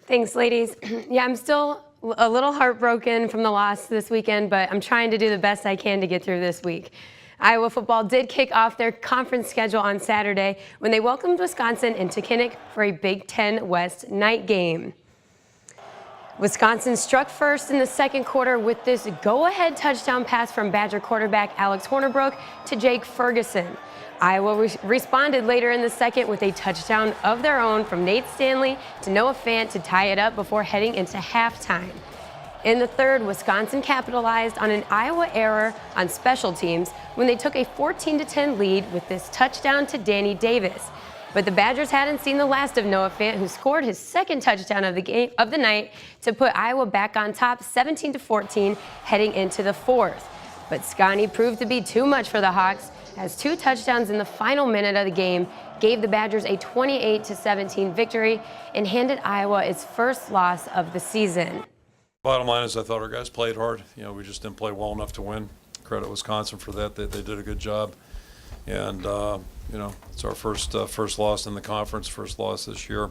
Thanks, ladies. Yeah, I'm still a little heartbroken from the loss this weekend, but I'm trying to do the best I can to get through this week. Iowa football did kick off their conference schedule on Saturday when they welcomed Wisconsin into Kinnick for a Big Ten West night game. Wisconsin struck first in the second quarter with this go-ahead touchdown pass from Badger quarterback Alex Hornibrook to Jake Ferguson. Iowa responded later in the second with a touchdown of their own from Nate Stanley to Noah Fant to tie it up before heading into halftime. In the third, Wisconsin capitalized on an Iowa error on special teams when they took a 14-10 lead with this touchdown to Danny Davis. But the Badgers hadn't seen the last of Noah Fant, who scored his second touchdown of the night to put Iowa back on top 17-14 heading into the fourth. But Scotty proved to be too much for the Hawks, as two touchdowns in the final minute of the game gave the Badgers a 28-17 victory and handed Iowa its first loss of the season. Bottom line is I thought our guys played hard. We just didn't play well enough to win. Credit Wisconsin for that. They did a good job. And, it's our first loss in the conference, first loss this year.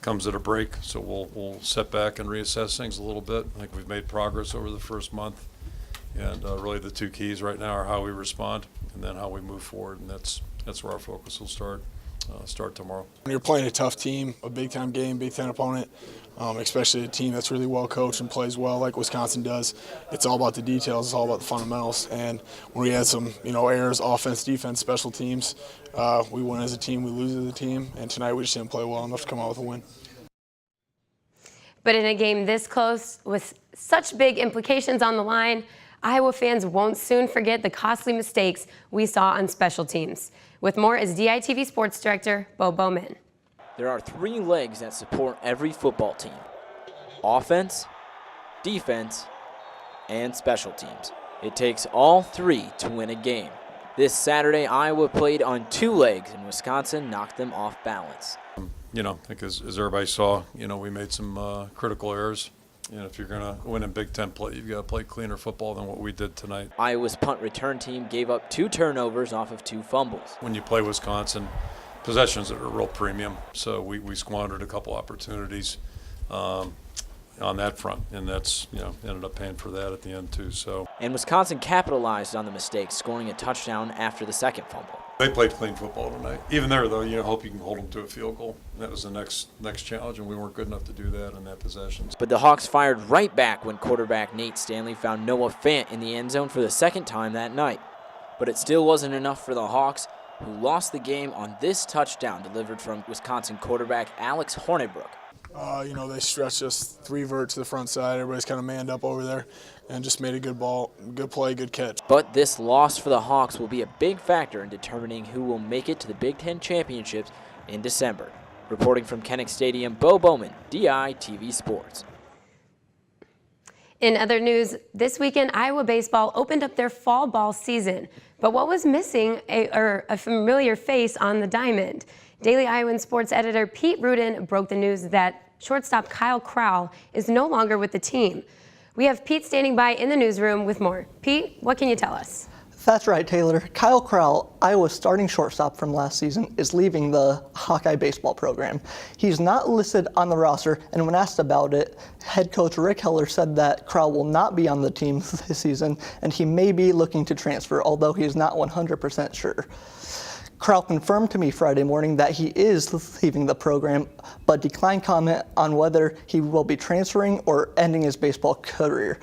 Comes at a break, so we'll sit back and reassess things a little bit. I think we've made progress over the first month. And really the two keys right now are how we respond and then how we move forward. And that's where our focus will start tomorrow. When you're playing a tough team, a big-time game, Big Ten opponent, especially a team that's really well coached and plays well like Wisconsin does, it's all about the details, it's all about the fundamentals. And when we had some, errors, offense, defense, special teams, we win as a team, we lose as a team, and tonight we just didn't play well enough to come out with a win. But in a game this close, with such big implications on the line, Iowa fans won't soon forget the costly mistakes we saw on special teams. With more is DITV Sports Director Bo Bowman. There are three legs that support every football team: offense, defense, and special teams. It takes all three to win a game. This Saturday, Iowa played on two legs, and Wisconsin knocked them off balance. I think as everybody saw, we made some critical errors. If you're going to win in Big Ten play, you've got to play cleaner football than what we did tonight. Iowa's punt return team gave up 2 turnovers off of 2 fumbles. When you play Wisconsin, possessions are a real premium, so we squandered a couple opportunities on that front, and that's ended up paying for that at the end too. And Wisconsin capitalized on the mistake, scoring a touchdown after the second fumble. They played clean football tonight. Even there, though, hope you can hold them to a field goal. That was the next challenge, and we weren't good enough to do that in that possession. But the Hawks fired right back when quarterback Nate Stanley found Noah Fant in the end zone for the second time that night. But it still wasn't enough for the Hawks, who lost the game on this touchdown delivered from Wisconsin quarterback Alex Hornibrook. They stretched us 3 vert to the front side. Everybody's kind of manned up over there and just made a good play, good catch. But this loss for the Hawks will be a big factor in determining who will make it to the Big Ten Championships in December. Reporting from Kinnick Stadium, Bo Bowman, DITV Sports. In other news, this weekend, Iowa baseball opened up their fall ball season. But what was missing a familiar face on the diamond? Daily Iowan sports editor Pete Rudin broke the news that shortstop Kyle Crowell is no longer with the team. We have Pete standing by in the newsroom with more. Pete, what can you tell us? That's right, Taylor. Kyle Crowell, Iowa's starting shortstop from last season, is leaving the Hawkeye baseball program. He's not listed on the roster, and when asked about it, head coach Rick Heller said that Crowell will not be on the team this season, and he may be looking to transfer, although he is not 100% sure. Crowell confirmed to me Friday morning that he is leaving the program, but declined comment on whether he will be transferring or ending his baseball career.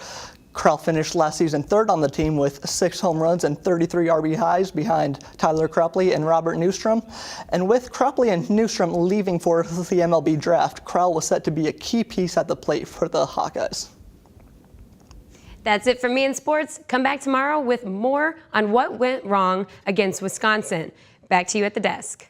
Crowell finished last season 3rd on the team with 6 home runs and 33 RBIs behind Tyler Cropley and Robert Newstrom. And with Cropley and Newstrom leaving for the MLB draft, Crowell was set to be a key piece at the plate for the Hawkeyes. That's it from me in sports. Come back tomorrow with more on what went wrong against Wisconsin. Back to you at the desk.